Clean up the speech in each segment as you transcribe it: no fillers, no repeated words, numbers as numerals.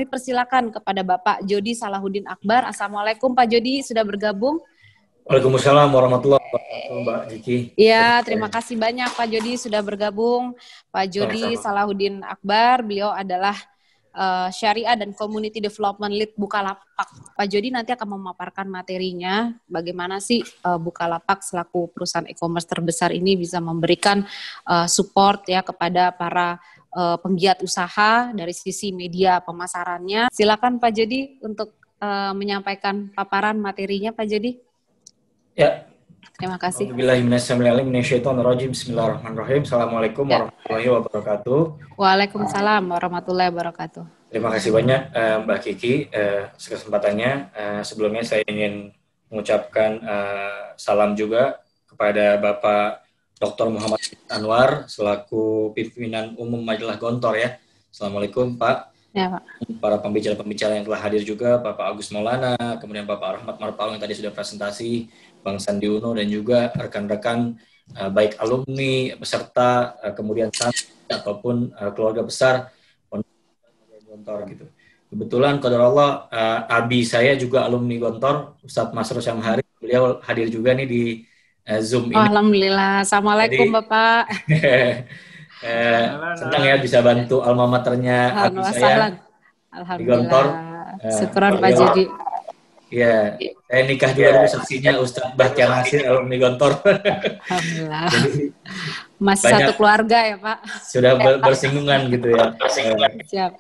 dipersilakan kepada Bapak Jody Salahuddin Akbar. Assalamualaikum Pak Jody, sudah bergabung. Waalaikumsalam warahmatullahi wabarakatuh, Mbak Jiki. Ya, terima kasih banyak Pak Jody sudah bergabung. Pak Jody Salahuddin Akbar, beliau adalah Syariah dan Community Development Lead Bukalapak. Pak Jody nanti akan memaparkan materinya, bagaimana sih Bukalapak selaku perusahaan e-commerce terbesar ini bisa memberikan support ya kepada para penggiat usaha dari sisi media pemasarannya. Silakan Pak Jody untuk menyampaikan paparan materinya Pak Jody. Ya. Terima kasih. Bismillahirrahmanirrahim. Assalamualaikum warahmatullahi wabarakatuh. Waalaikumsalam warahmatullahi wabarakatuh. Terima kasih banyak Mbak Kiki kesempatannya. Sebelumnya saya ingin mengucapkan salam juga kepada Bapak Dr. Muhammad Anwar selaku pimpinan umum Majalah Gontor ya. Assalamualaikum Pak. Ya, Pak. Para pembicara-pembicara yang telah hadir juga, Bapak Agus Maulana, kemudian Bapak Rahmat Marpal yang tadi sudah presentasi, Bang Sandi Uno, dan juga rekan-rekan baik alumni, peserta, kemudian ataupun keluarga besar Gontor gitu. Kebetulan qadar Allah, abi saya juga alumni Gontor, Ustadz Masrur Syamhari, beliau hadir juga nih di Zoom ini. Alhamdulillah. Assalamualaikum. Jadi, Bapak. Senang ya bisa bantu alma maternya abi saya di Gontor. Syukuran Pak Jody. Iya, saya nikah juga dulu saksinya Ustadz Bahtiar Nasir alumni Gontor. Alhamdulillah. Jadi, masih satu keluarga ya Pak. Sudah bersinggungan gitu ya. Siap.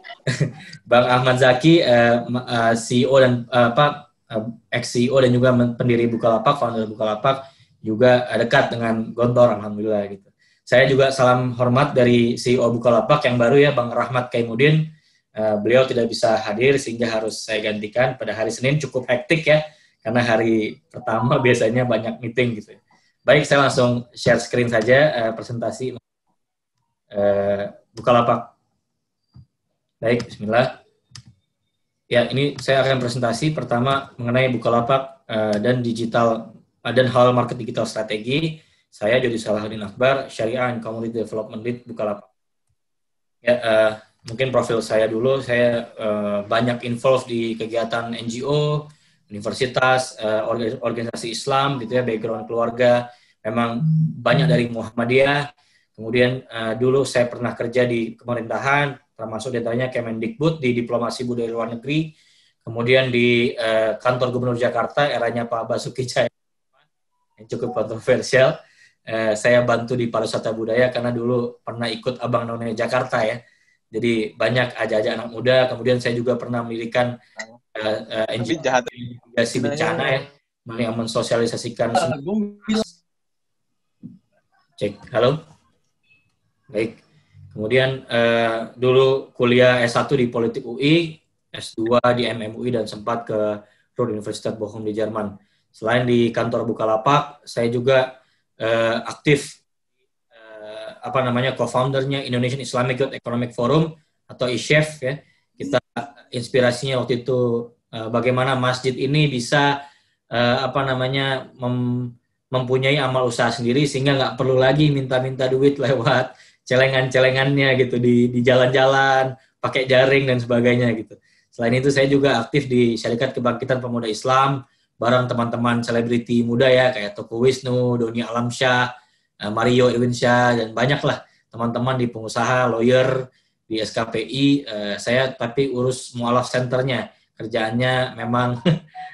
Bang Ahmad Zaki, CEO dan ex-CEO dan juga pendiri Bukalapak, founder Bukalapak, juga dekat dengan Gontor, alhamdulillah gitu. Saya juga salam hormat dari CEO Bukalapak yang baru ya, Bang Rahmat Kaimuddin. Beliau tidak bisa hadir sehingga harus saya gantikan pada hari Senin, cukup hektik ya, karena hari pertama biasanya banyak meeting gitu. Baik, saya langsung share screen saja presentasi Bukalapak. Baik, bismillah. Ya, ini saya akan presentasi pertama mengenai Bukalapak dan digital dan hal market digital strategi. Saya Jody Salahuddin Akbar, Syariah and Community Development Lead Bukalapak. Ya, mungkin profil saya dulu. Saya banyak involved di kegiatan NGO, universitas, organisasi Islam, gitu ya, background keluarga. Memang banyak dari Muhammadiyah. Kemudian dulu saya pernah kerja di pemerintahan, termasuk diantaranya Kemendikbud di diplomasi budaya luar negeri. Kemudian di kantor Gubernur Jakarta, eranya Pak Basuki Cahaya, yang cukup kontroversial. Saya bantu di pariwisata budaya karena dulu pernah ikut Abang None Jakarta ya. Jadi banyak ajak-ajak anak muda. Kemudian saya juga pernah mendirikan NGO mitigasi bencana ya, yang mensosialisasikan. Cek, halo. Baik. Kemudian dulu kuliah S1 di Politik UI, S2 di MMUI dan sempat ke Ruhr Universität Bochum di Jerman. Selain di kantor Bukalapak, saya juga aktif co-foundernya Indonesian Islamic Youth Economic Forum atau ISYEF ya. Kita inspirasinya waktu itu bagaimana masjid ini bisa mempunyai amal usaha sendiri sehingga nggak perlu lagi minta-minta duit lewat celengan-celengannya gitu di jalan-jalan, pakai jaring dan sebagainya gitu. Selain itu saya juga aktif di Syarikat Kebangkitan Pemuda Islam bareng teman-teman selebriti muda ya kayak Toko Wisnu, Doni Alamsyah, Mario Irwinsyah, dan banyaklah teman-teman di pengusaha, lawyer, di SKPI. Saya tapi urus mualaf centernya. Kerjaannya memang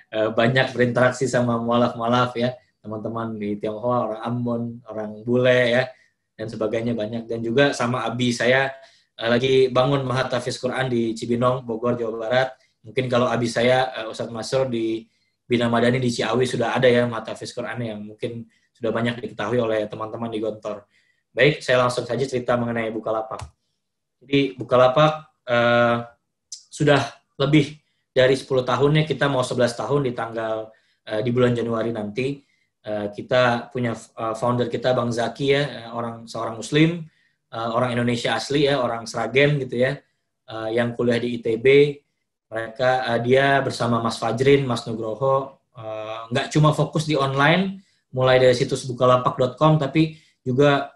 banyak berinteraksi sama mualaf-mualaf ya. Teman-teman di Tionghoa, orang Ambon, orang Bule ya, dan sebagainya banyak. Dan juga sama abi saya lagi bangun Mahat Tahfiz Quran di Cibinong, Bogor, Jawa Barat. Mungkin kalau abi saya, Ustadz Masrur di Bina Madani di Ciawi sudah ada ya Mahat Tahfiz Quran yang mungkin sudah banyak diketahui oleh teman-teman di Gontor. Baik, saya langsung saja cerita mengenai Bukalapak. Jadi Bukalapak sudah lebih dari 10 tahunnya, kita mau 11 tahun di bulan Januari nanti. Kita punya founder kita Bang Zaki ya, seorang Muslim, orang Indonesia asli ya, orang Sragen gitu ya, yang kuliah di ITB. Dia bersama Mas Fajrin, Mas Nugroho, nggak cuma fokus di online, mulai dari situs bukalapak.com, tapi juga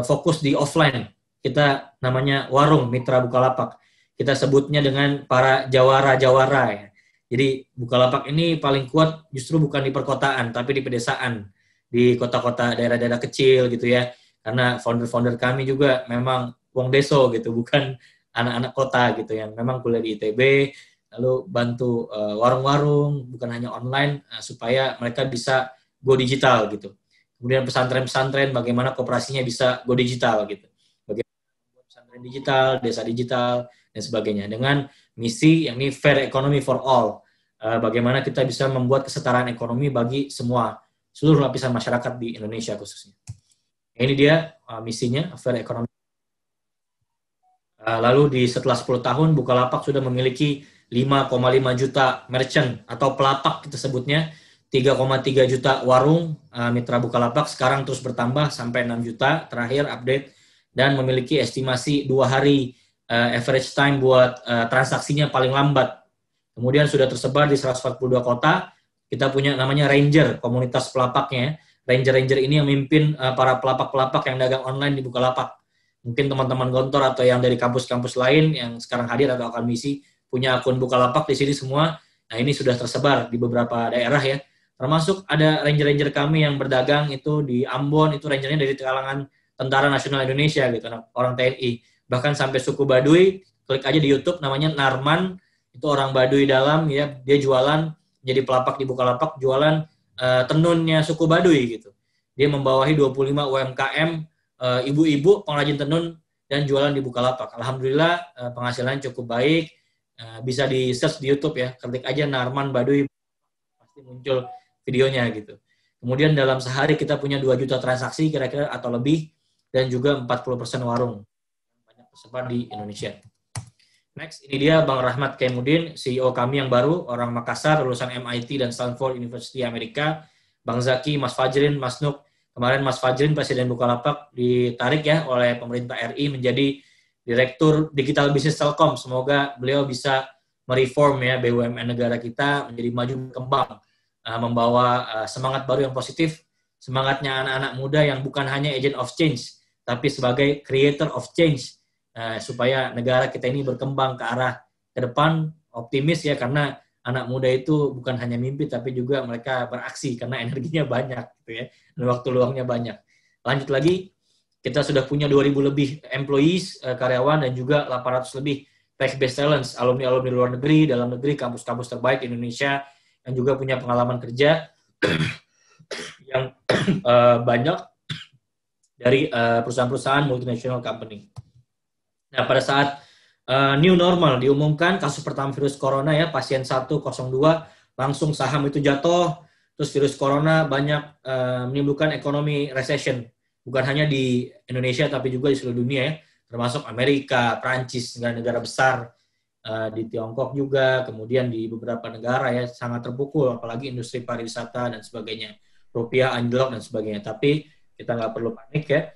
fokus di offline. Kita namanya Warung Mitra Bukalapak. kita sebutnya dengan para jawara-jawara ya. Jadi Bukalapak ini paling kuat justru bukan di perkotaan, tapi di pedesaan, di kota-kota daerah-daerah kecil gitu ya. Karena founder-founder kami juga memang wong deso gitu, bukan anak-anak kota gitu yang memang kuliah di ITB, lalu bantu warung-warung, bukan hanya online, supaya mereka bisa go digital gitu. Kemudian pesantren-pesantren, bagaimana kooperasinya bisa go digital gitu. Bagaimana pesantren digital, desa digital, dan sebagainya. Dengan misi yakni fair economy for all. Bagaimana kita bisa membuat kesetaraan ekonomi bagi semua, seluruh lapisan masyarakat di Indonesia khususnya. Ini dia misinya, fair economy. Lalu setelah 10 tahun, Bukalapak sudah memiliki 5,5 juta merchant atau pelapak kita sebutnya, 3,3 juta warung mitra Bukalapak, sekarang terus bertambah sampai 6 juta terakhir update, dan memiliki estimasi 2 hari average time buat transaksinya paling lambat. Kemudian sudah tersebar di 142 kota. Kita punya namanya Ranger, komunitas pelapaknya. Ranger-Ranger ini yang memimpin para pelapak-pelapak yang dagang online di Bukalapak. Mungkin teman-teman Gontor atau yang dari kampus-kampus lain yang sekarang hadir atau akan misi punya akun Bukalapak di sini semua. Nah, ini sudah tersebar di beberapa daerah ya. Termasuk ada Ranger-Ranger kami yang berdagang itu di Ambon, itu Rangernya dari kalangan Tentara Nasional Indonesia gitu, orang TNI. Bahkan sampai suku Baduy, klik aja di YouTube namanya Narman, itu orang Baduy dalam ya, dia jualan jadi pelapak di Bukalapak, jualan tenunnya suku Baduy gitu. Dia membawahi 25 UMKM ibu-ibu pengrajin tenun dan jualan di Bukalapak. Alhamdulillah penghasilannya cukup baik. Bisa di search di YouTube ya, klik aja Narman Baduy, pasti muncul videonya gitu. Kemudian dalam sehari kita punya 2 juta transaksi kira-kira atau lebih, dan juga 40% warung banyak tersebar di Indonesia. Next, ini dia Bang Rahmat Kemudin, CEO kami yang baru, orang Makassar, lulusan MIT dan Stanford University Amerika. Bang Zaki, Mas Fajrin, Mas Nuk. Kemarin Mas Fajrin, Presiden Bukalapak, ditarik ya oleh pemerintah RI menjadi Direktur Digital Business Telkom. Semoga beliau bisa mereform ya BUMN negara kita menjadi maju berkembang, membawa semangat baru yang positif, semangatnya anak-anak muda yang bukan hanya agent of change, tapi sebagai creator of change. Supaya negara kita ini berkembang ke arah ke depan, optimis ya, karena anak muda itu bukan hanya mimpi tapi juga mereka beraksi karena energinya banyak gitu ya, dan waktu luangnya banyak. Lanjut lagi, kita sudah punya 2.000 lebih employees, karyawan, dan juga 800 lebih tech-based talents, alumni-alumni luar negeri, dalam negeri, kampus-kampus terbaik di Indonesia, yang juga punya pengalaman kerja yang banyak dari perusahaan-perusahaan multinational company. Nah, pada saat new normal diumumkan kasus pertama virus corona ya, pasien 102, langsung saham itu jatuh, terus virus corona banyak menimbulkan ekonomi recession, bukan hanya di Indonesia tapi juga di seluruh dunia ya, termasuk Amerika, Prancis, negara-negara besar, di Tiongkok juga, kemudian di beberapa negara ya sangat terpukul, apalagi industri pariwisata dan sebagainya, rupiah anjlok dan sebagainya. Tapi kita nggak perlu panik ya.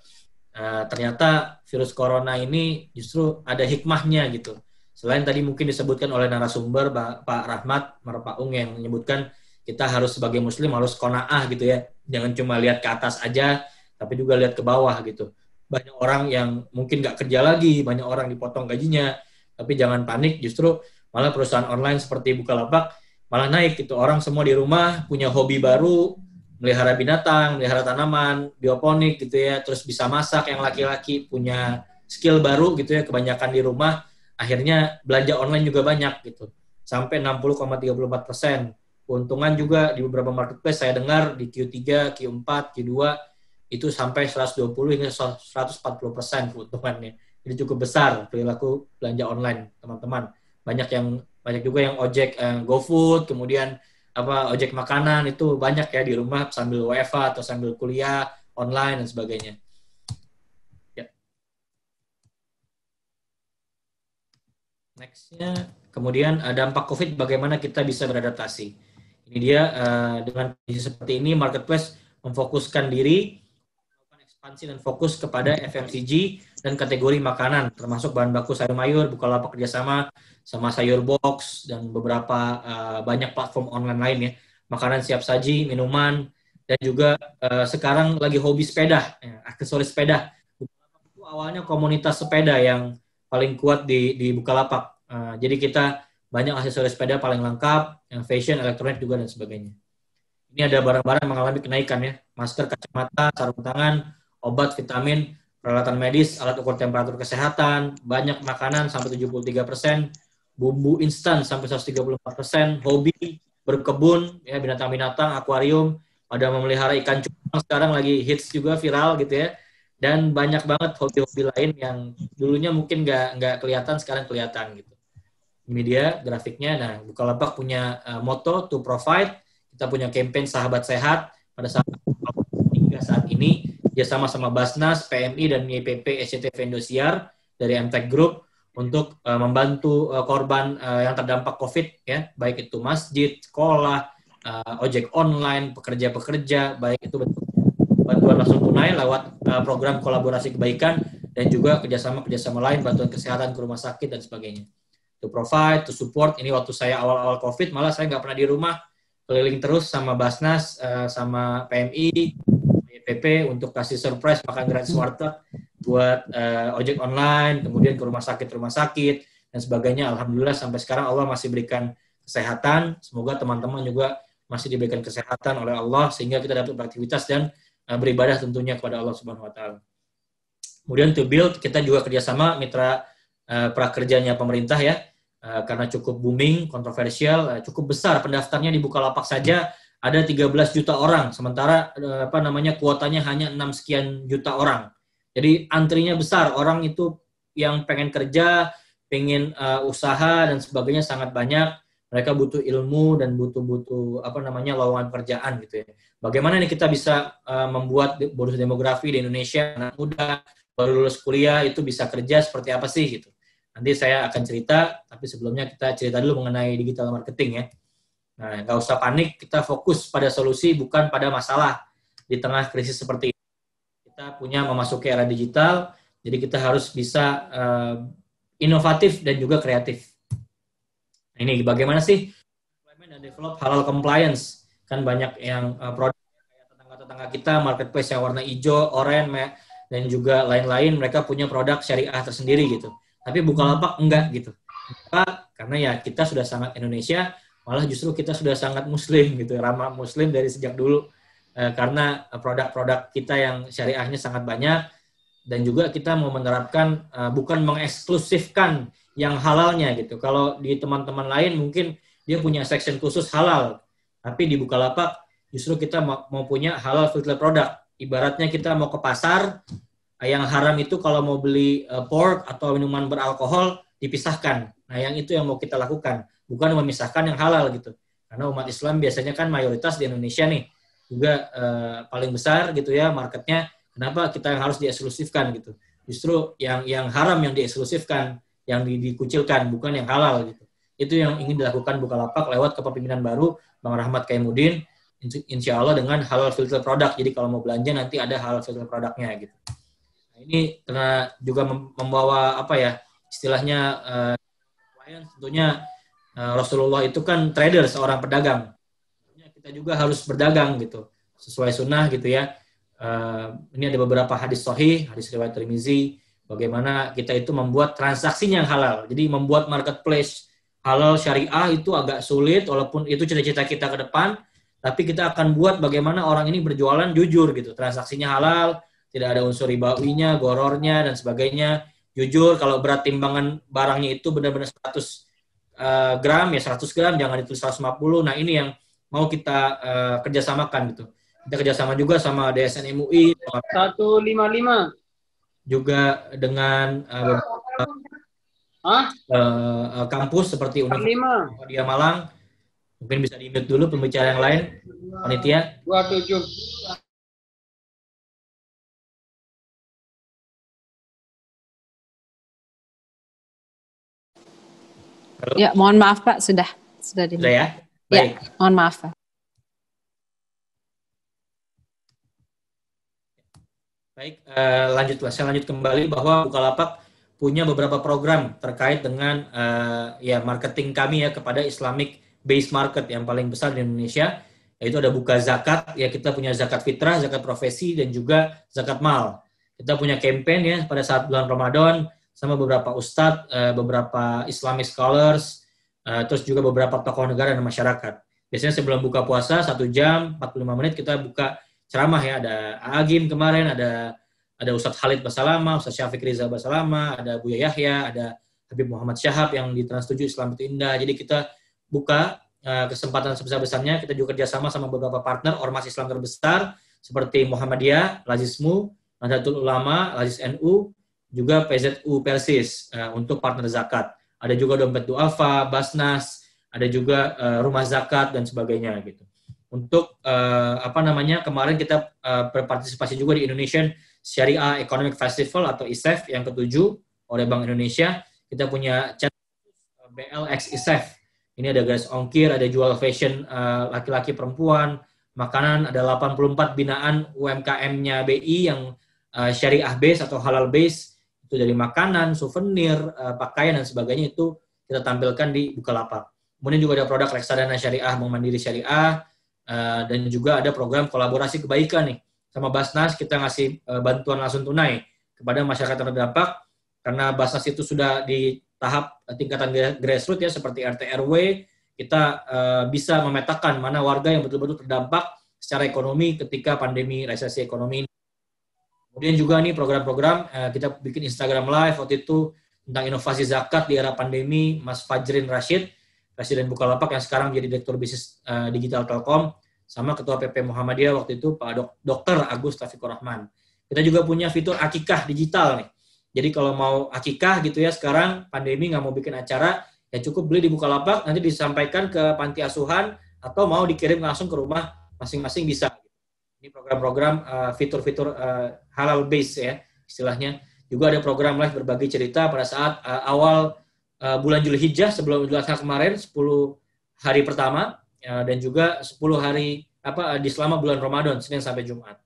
Ternyata virus corona ini justru ada hikmahnya gitu. Selain tadi mungkin disebutkan oleh narasumber Pak Rahmat Marpaung yang menyebutkan kita harus sebagai muslim harus qanaah gitu ya. Jangan cuma lihat ke atas aja, tapi juga lihat ke bawah gitu. Banyak orang yang mungkin nggak kerja lagi, banyak orang dipotong gajinya, tapi jangan panik, justru malah perusahaan online seperti Bukalapak malah naik gitu. Orang semua di rumah punya hobi baru, melihara binatang, melihara tanaman, bioponik gitu ya, terus bisa masak, yang laki-laki punya skill baru gitu ya, kebanyakan di rumah, akhirnya belanja online juga banyak gitu, sampai 60,34%. Keuntungan juga di beberapa marketplace saya dengar di Q3, Q4, Q2 itu sampai 120 hingga 140% keuntungannya. Jadi cukup besar perilaku belanja online, teman-teman. Banyak juga yang ojek GoFood, kemudian ojek makanan itu banyak ya di rumah sambil WFH atau sambil kuliah online dan sebagainya. Ya. Nextnya, kemudian dampak COVID bagaimana kita bisa beradaptasi. Ini dia dengan kondisi seperti ini marketplace memfokuskan diri, melakukan ekspansi dan fokus kepada FMCG dan kategori makanan, termasuk bahan baku sayur mayur, Bukalapak kerjasama sama Sayur Box dan beberapa banyak platform online lain ya, makanan siap saji, minuman, dan juga sekarang lagi hobi sepeda, aksesoris sepeda. Itu awalnya komunitas sepeda yang paling kuat di Bukalapak. Jadi kita banyak aksesoris sepeda paling lengkap, yang fashion, elektronik juga dan sebagainya. Ini ada barang-barang yang mengalami kenaikan ya, masker, kacamata, sarung tangan, obat, vitamin, peralatan medis, alat ukur temperatur kesehatan, banyak makanan sampai 73%, bumbu instan sampai 134%, hobi, berkebun, ya binatang-binatang, akuarium, ada memelihara ikan cupang sekarang lagi hits juga viral gitu ya, dan banyak banget hobi-hobi lain yang dulunya mungkin nggak kelihatan, sekarang kelihatan gitu. Ini dia grafiknya. Nah, Bukalapak punya motto to provide. Kita punya campaign sahabat sehat pada saat hingga saat ini dia sama Basnas, PMI dan YPP SCTV Indosiar dari MTech Group untuk membantu korban yang terdampak COVID ya, baik itu masjid, sekolah, ojek online, pekerja-pekerja, baik itu bantuan langsung tunai lewat program kolaborasi kebaikan dan juga kerjasama lain, bantuan kesehatan ke rumah sakit dan sebagainya. To provide, to support. Ini waktu saya awal-awal COVID, malah saya nggak pernah di rumah, keliling terus sama Basnas, sama PMI, YPP untuk kasih surprise makan gratis warteg buat ojek online, kemudian ke rumah sakit dan sebagainya. Alhamdulillah sampai sekarang Allah masih berikan kesehatan. Semoga teman-teman juga masih diberikan kesehatan oleh Allah sehingga kita dapat beraktivitas dan beribadah tentunya kepada Allah Subhanahu Wa Taala. Kemudian to build, kita juga kerjasama mitra prakerjanya pemerintah ya, karena cukup booming, kontroversial, cukup besar pendaftarnya di Bukalapak saja ada 13 juta orang, sementara kuotanya hanya 6 sekian juta orang. Jadi antrinya besar, orang itu yang pengen kerja, pengen usaha dan sebagainya sangat banyak. Mereka butuh ilmu dan butuh lowongan pekerjaan gitu ya. Bagaimana nih kita bisa membuat bonus demografi di Indonesia, anak muda baru lulus kuliah itu bisa kerja seperti apa sih gitu. Nanti saya akan cerita, tapi sebelumnya kita cerita dulu mengenai digital marketing ya. Nah, nggak usah panik, kita fokus pada solusi bukan pada masalah di tengah krisis seperti ini. Kita punya memasuki era digital, jadi kita harus bisa inovatif dan juga kreatif. Nah, ini bagaimana sih implement dan develop halal compliance? Kan banyak yang produk kayak tetangga-tetangga kita, marketplace yang warna hijau, oranye, dan juga lain-lain, mereka punya produk syariah tersendiri gitu. Tapi Bukalapak enggak gitu. Karena ya kita sudah sangat Indonesia, malah justru kita sudah sangat Muslim gitu, ramah Muslim dari sejak dulu. Karena produk-produk kita yang syariahnya sangat banyak, dan juga kita mau menerapkan bukan mengeksklusifkan yang halalnya gitu. Kalau di teman-teman lain mungkin dia punya section khusus halal, tapi di Bukalapak justru kita mau punya halal filter produk. Ibaratnya kita mau ke pasar, yang haram itu kalau mau beli pork atau minuman beralkohol dipisahkan. Nah, yang itu yang mau kita lakukan, bukan memisahkan yang halal gitu. Karena umat Islam biasanya kan mayoritas di Indonesia nih, juga paling besar gitu ya marketnya. Kenapa kita yang harus dieksklusifkan gitu? Justru yang haram yang dieksklusifkan, yang dikucilkan, bukan yang halal gitu. Itu yang ingin dilakukan Bukalapak lewat kepemimpinan baru Bang Rahmat Kaimuddin, insya Allah dengan halal filter produk. Jadi kalau mau belanja nanti ada halal filter produknya gitu. Ini karena juga membawa istilahnya tentunya Rasulullah itu kan trader, seorang pedagang. Kita juga harus berdagang gitu sesuai sunnah gitu ya. Ini ada beberapa hadis sahih, hadis riwayat Tirmizi, bagaimana kita itu membuat transaksinya yang halal. Jadi membuat marketplace halal syariah itu agak sulit, walaupun itu cita-cita kita ke depan, tapi kita akan buat bagaimana orang ini berjualan jujur gitu, transaksinya halal, tidak ada unsur ribawinya, gorornya, dan sebagainya. Jujur, kalau berat timbangan barangnya itu benar-benar 100 gram, ya 100 gram, jangan ditulis 150. Nah, ini yang mau kita kerjasamakan gitu. Kita kerjasama juga sama DSN MUI. 155. Juga dengan kampus seperti Universitas Muhammadiyah Malang. Mungkin bisa di-mute dulu pembicara yang lain, panitia. 27. Halo? Ya, mohon maaf Pak, sudah di. Sudah ya? Baik. Ya, mohon maaf Pak. Baik, saya lanjut kembali bahwa Bukalapak punya beberapa program terkait dengan marketing kami ya kepada Islamic based market yang paling besar di Indonesia, yaitu ada Buka Zakat, ya kita punya zakat fitrah, zakat profesi, dan juga zakat mal. Kita punya campaign ya pada saat bulan Ramadan, sama beberapa ustadz, beberapa Islamic scholars, terus juga beberapa tokoh negara dan masyarakat. Biasanya sebelum buka puasa 1 jam 45 menit kita buka ceramah ya. Ada Agim kemarin, ada Ustadz Khalid Basalama, Ustadz Syafiq Riza Basalama, ada Buya Yahya, ada Habib Muhammad Syahab yang di Trans 7 Islam itu Indah. Jadi kita buka kesempatan sebesar-besarnya. Kita juga kerjasama sama beberapa partner ormas Islam terbesar seperti Muhammadiyah, Lazismu, Nahdlatul Ulama, Lazis NU, juga PZU Persis untuk partner zakat. Ada juga Dompet Duafa, Basnas, ada juga Rumah Zakat dan sebagainya gitu. Untuk kemarin kita berpartisipasi juga di Indonesian Syariah Economic Festival atau ISEF yang ke-7 oleh Bank Indonesia. Kita punya chat BLX ISEF. Ini ada garis ongkir, ada jual fashion laki-laki perempuan, makanan, ada 84 binaan UMKM-nya BI yang syariah base atau halal base. Itu dari makanan, souvenir, pakaian dan sebagainya itu kita tampilkan di Bukalapak. Kemudian juga ada produk reksadana syariah, Bank Mandiri Syariah, dan juga ada program kolaborasi kebaikan nih sama Basnas. Kita ngasih bantuan langsung tunai kepada masyarakat terdampak karena Basnas itu sudah di tahap tingkatan grassroots ya seperti RT RW. Kita bisa memetakan mana warga yang betul-betul terdampak secara ekonomi ketika pandemi resesi ekonomi. Kemudian juga nih program-program, kita bikin Instagram Live waktu itu tentang inovasi zakat di era pandemi, Mas Fajrin Rashid, Presiden Bukalapak yang sekarang menjadi Direktur Bisnis Digital Telkom, sama Ketua PP Muhammadiyah waktu itu Pak Dr. Agus Taufikur Rahman. Kita juga punya fitur akikah digital nih. Jadi kalau mau akikah gitu ya, sekarang pandemi nggak mau bikin acara, ya cukup beli di Bukalapak, nanti disampaikan ke panti asuhan, atau mau dikirim langsung ke rumah masing-masing bisa. Ini program-program fitur-fitur halal base ya istilahnya. Juga ada program live berbagi cerita pada saat awal bulan Zulhijjah sebelum Idul Adha kemarin 10 hari pertama dan juga 10 hari di selama bulan Ramadan Senin sampai Jumat.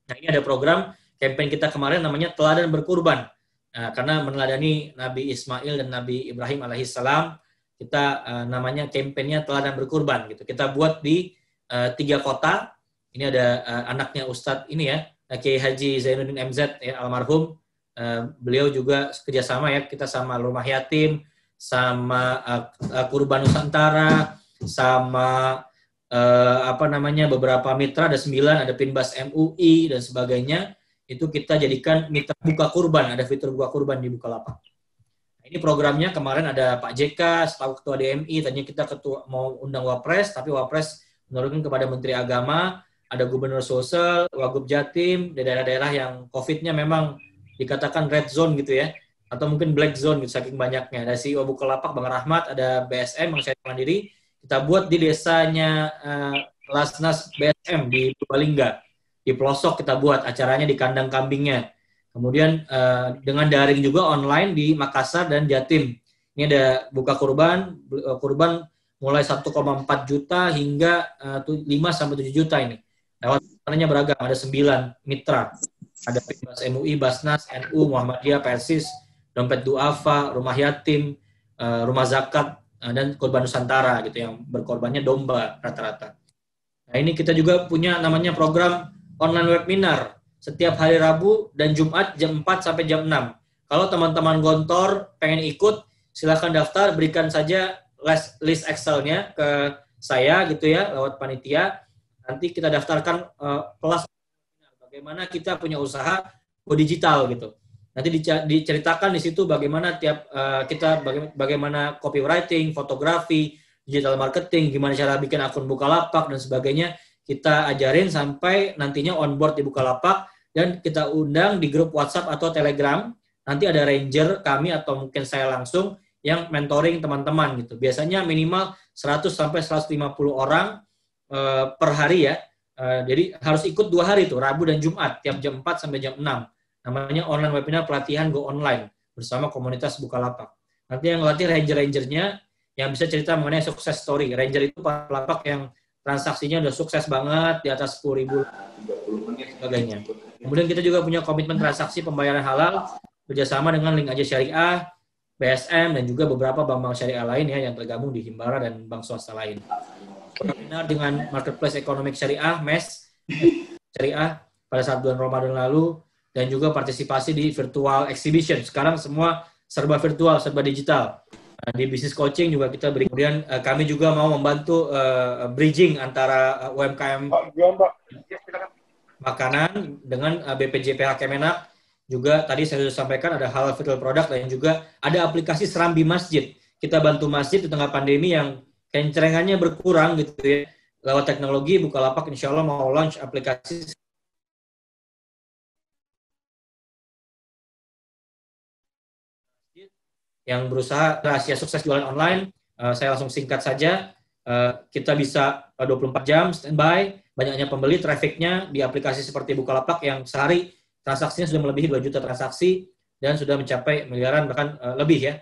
Nah, ini ada program campaign kita kemarin namanya Teladan Berkurban. Karena meneladani Nabi Ismail dan Nabi Ibrahim alaihissalam, kita namanya campaignnya Teladan Berkurban gitu. Kita buat di 3 kota. Ini ada anaknya Ustadz ini ya, Kiai Haji Zainuddin MZ ya, almarhum. Beliau juga kerjasama ya, kita sama Rumah Yatim, sama Kurban Nusantara, sama beberapa mitra, ada 9, ada Pinbas MUI dan sebagainya. Itu kita jadikan mitra buka kurban, ada fitur buka kurban di Bukalapak. Ini programnya kemarin ada Pak JK, staf ketua DMI, tadinya kita mau undang Wapres, tapi Wapres menurunkan kepada Menteri Agama. Ada Gubernur Sulsel, Wagub Jatim, di daerah-daerah yang COVID-nya memang dikatakan red zone gitu ya, atau mungkin black zone gitu, saking banyaknya. Ada CEO Bukalapak, Bang Rahmat, ada BSM, Bang Syarif Mandiri, kita buat di desanya Lasnas BSM di Purbalingga. Di pelosok kita buat acaranya di kandang kambingnya. Kemudian dengan daring juga online di Makassar dan Jatim. Ini ada buka kurban mulai 1,4 juta hingga 5-7 juta ini. Lewat partnernya beragam, ada 9 mitra. Ada Pinbas MUI, Basnas, NU, Muhammadiyah, Persis, Dompet Duafa, Rumah Yatim, Rumah Zakat, dan Kurban Nusantara gitu yang berkorbannya domba rata-rata. Nah, ini kita juga punya namanya program online webinar setiap hari Rabu dan Jumat jam 4 sampai jam 6. Kalau teman-teman Gontor pengen ikut, silakan daftar, berikan saja list Excel-nya ke saya gitu ya lewat panitia. Nanti kita daftarkan kelas bagaimana kita punya usaha go digital gitu. Nanti diceritakan di situ bagaimana bagaimana copywriting, fotografi, digital marketing, gimana cara bikin akun Bukalapak dan sebagainya. Kita ajarin sampai nantinya onboard di Bukalapak dan kita undang di grup WhatsApp atau Telegram. Nanti ada ranger kami atau mungkin saya langsung yang mentoring teman-teman gitu. Biasanya minimal 100 sampai 150 orang per hari ya. Jadi harus ikut 2 hari tuh, Rabu dan Jumat, tiap jam 4 sampai jam 6. Namanya online webinar pelatihan Go Online bersama komunitas Bukalapak. Nanti yang ngelatih ranger-rangernya yang bisa cerita mengenai sukses story. Ranger itu Bukalapak yang transaksinya udah sukses banget, di atas 10.000 sebagainya. Kemudian kita juga punya komitmen transaksi pembayaran halal kerjasama dengan Link Aja Syariah, BSM, dan juga beberapa bank-bank syariah lain ya yang tergabung di Himbara dan bank swasta lain. Webinar dengan Marketplace Ekonomi Syariah, MES Syariah pada saat bulan Ramadan lalu, dan juga partisipasi di virtual exhibition. Sekarang semua serba virtual, serba digital. Di bisnis coaching juga kita beri. Kemudian kami juga mau membantu bridging antara UMKM makanan dengan BPJPH Kemenak. Juga tadi saya sudah sampaikan ada halal virtual product dan juga ada aplikasi Serambi Masjid. Kita bantu masjid di tengah pandemi yang kencengannya berkurang gitu ya. Lewat teknologi Bukalapak insya Allah mau launch aplikasi yang berusaha rahasia sukses jualan online. Saya langsung singkat saja. Kita bisa 24 jam standby, banyaknya pembeli, trafficnya di aplikasi seperti Bukalapak yang sehari transaksinya sudah melebihi 2 juta transaksi dan sudah mencapai miliaran bahkan lebih ya.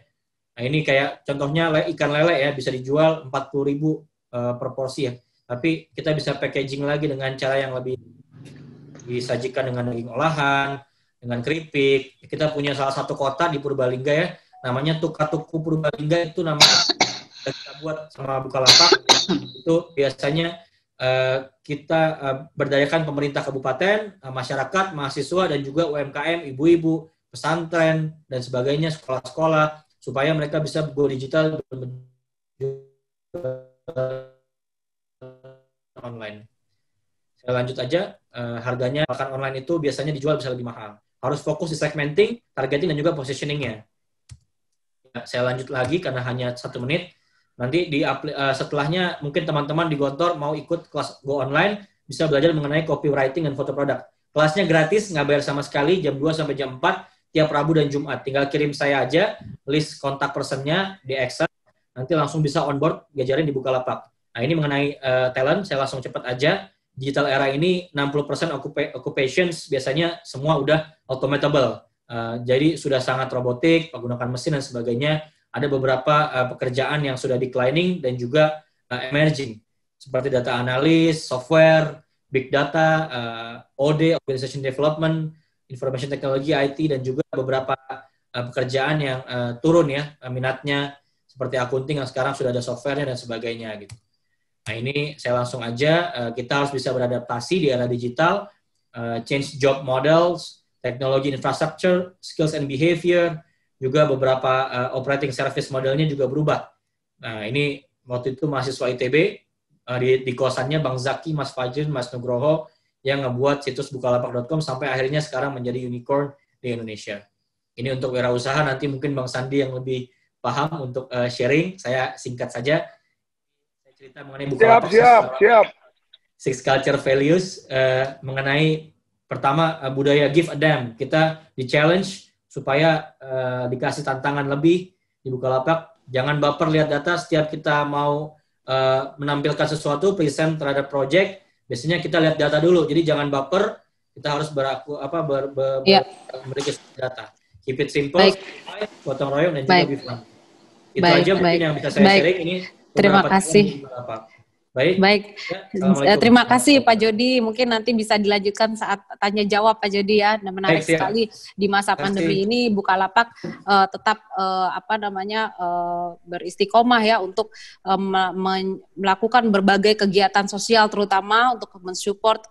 Nah ini kayak contohnya ikan lele ya, bisa dijual 40.000 per porsi ya. Tapi kita bisa packaging lagi dengan cara yang lebih disajikan dengan daging olahan, dengan keripik. Kita punya salah satu kota di Purbalingga ya, namanya Tukatuku Purbalingga, itu nama kita buat sama Bukalapak. Itu biasanya kita berdayakan pemerintah kabupaten, masyarakat, mahasiswa, dan juga UMKM, ibu-ibu, pesantren, dan sebagainya, sekolah-sekolah, supaya mereka bisa go digital online. Saya lanjut aja, harganya makan online itu biasanya dijual bisa lebih mahal. Harus fokus di segmenting, targeting, dan juga positioningnya. Saya lanjut lagi karena hanya 1 menit. Nanti setelahnya mungkin teman-teman di Gontor mau ikut kelas Go Online, bisa belajar mengenai copywriting dan foto produk. Kelasnya gratis, nggak bayar sama sekali, jam 2 sampai jam 4, tiap Rabu dan Jumat. Tinggal kirim saya aja, list kontak personnya di Excel, nanti langsung bisa onboard, diajarin di Bukalapak. Nah ini mengenai talent, saya langsung cepat aja. Digital era ini 60% occupations biasanya semua udah automatable. Jadi sudah sangat robotik, menggunakan mesin dan sebagainya. Ada beberapa pekerjaan yang sudah declining dan juga emerging, seperti data analis, software, big data, OD, organization development, information technology, IT, dan juga beberapa pekerjaan yang turun ya minatnya, seperti accounting yang sekarang sudah ada softwarenya dan sebagainya gitu. Nah ini saya langsung aja, kita harus bisa beradaptasi di era digital, change job models, teknologi infrastructure, skills and behavior, juga beberapa operating service modelnya juga berubah. Nah ini waktu itu mahasiswa ITB, di kosannya Bang Zaki, Mas Fajrin, Mas Nugroho, yang ngebuat situs bukalapak.com sampai akhirnya sekarang menjadi unicorn di Indonesia. Ini untuk wirausaha, nanti mungkin Bang Sandi yang lebih paham untuk sharing, saya singkat saja. Saya cerita mengenai Bukalapak. Siap. 6 culture values, mengenai pertama budaya give a damn. Kita di-challenge supaya dikasih tantangan lebih di Bukalapak. Jangan baper lihat data, setiap kita mau menampilkan sesuatu, present terhadap project, biasanya kita lihat data dulu. Jadi jangan baper, kita harus memberi data. Keep it simple, gotong royong, dan juga be fun. Itu aja mungkin yang bisa saya sharing. Ini terima kasih. Baik. Ya, terima kasih Pak Jody. Mungkin nanti bisa dilanjutkan saat tanya jawab Pak Jody ya. Menarik sekali di masa pandemi ini Bukalapak tetap beristiqomah ya untuk melakukan berbagai kegiatan sosial, terutama untuk mensupport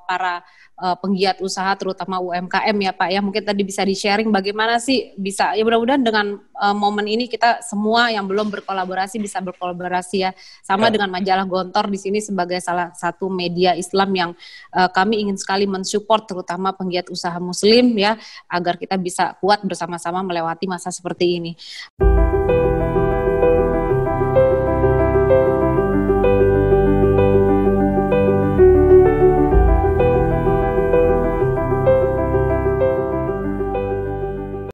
para penggiat usaha terutama UMKM ya Pak ya. Mungkin tadi bisa di-sharing bagaimana sih bisa ya, mudah-mudahan dengan momen ini kita semua yang belum berkolaborasi bisa berkolaborasi ya. Sama dengan majalah Gontor di sini sebagai salah satu media Islam yang kami ingin sekali mensupport terutama penggiat usaha muslim ya, agar kita bisa kuat bersama-sama melewati masa seperti ini.